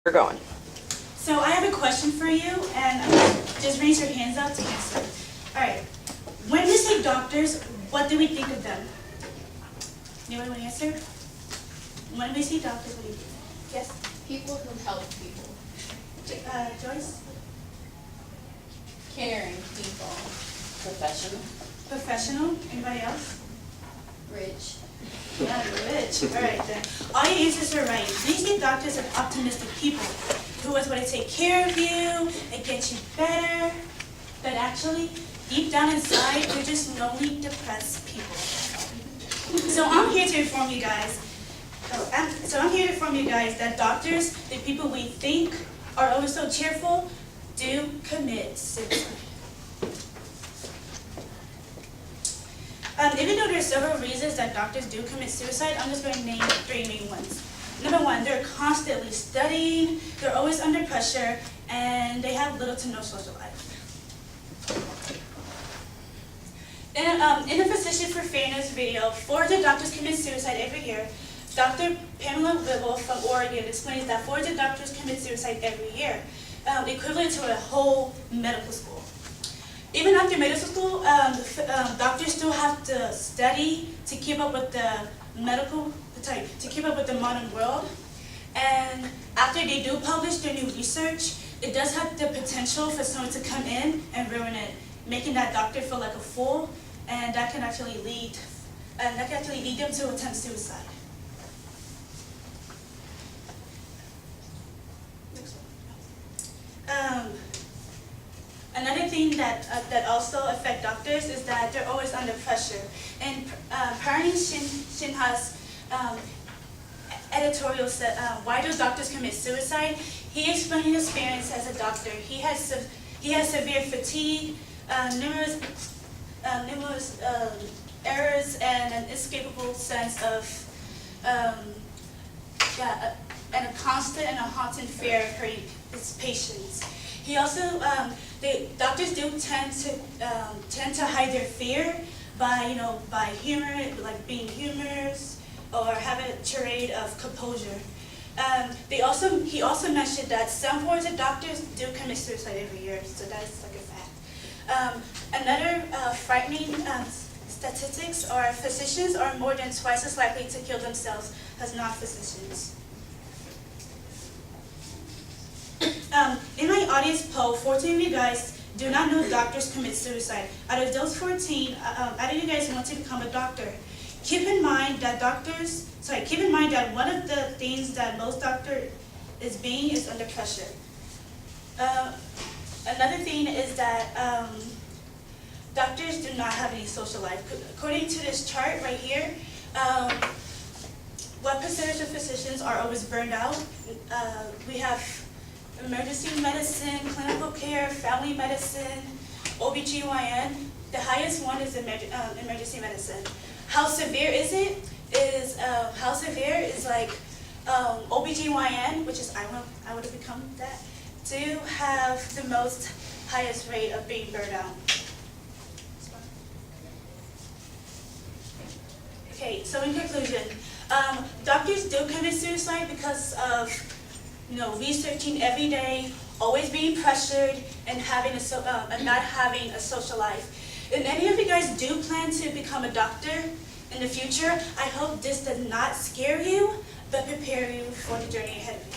We're going. So I have a question for you, and just raise your hands up to answer. All right. When we say doctors, what do we think of them? Anyone want to answer? When we say doctors, what do you think? Yes? People who help people. Joyce? Caring people. Professional. Professional? Anybody else? Rich. Yeah, rich. All right then. All your answers are right. We say doctors are optimistic people who want to take care of you and get you better. But actually, deep down inside, they're just lonely, depressed people. So I'm here to inform you guys. I'm here to inform you guys that doctors, the people we think are always so cheerful, do commit suicide. Even though there's several reasons that doctors do commit suicide, I'm just going to name 3 main ones. Number 1, they're constantly studying, they're always under pressure, and they have little to no social life. In the Physician for Fairness video, 400 doctors commit suicide every year. Dr. Pamela Wibble from Oregon explains that 400 doctors commit suicide every year, equivalent to a whole medical school. Even after medical school, doctors still have to study to keep up with the modern world. And after they do publish their new research, it does have the potential for someone to come in and ruin it, making that doctor feel like a fool, and that can actually lead them to attempt suicide. Next one. Another thing that also affect doctors is that they're always under pressure. And Parani Shinha's editorial said, "Why do doctors commit suicide?" He explained his experience as a doctor. He has severe fatigue, numerous errors, and an inescapable sense of and a constant and a haunting fear of hurting his patients. He also, doctors do tend to hide their fear by humor, like being humorous or having a charade of composure. He also mentioned that some forms of doctors do commit suicide every year, so that's like a fact. Another frightening statistics are physicians are more than twice as likely to kill themselves as non-physicians. In my audience poll, 14 of you guys do not know doctors commit suicide. Out of those 14, out of you guys want to become a doctor. Keep in mind that one of the things that most doctor is under pressure. Another thing is that doctors do not have any social life. According to this chart right here, what percentage of physicians are always burned out? We have emergency medicine, clinical care, family medicine, OBGYN. The highest one is emergency medicine. How severe is it? How severe is like OBGYN, which is I would have become that, do have the most highest rate of being burned out. Okay, so in conclusion, doctors do commit suicide because of researching every day, always being pressured, and not having a social life. If any of you guys do plan to become a doctor in the future, I hope this does not scare you, but prepare you for the journey ahead of you.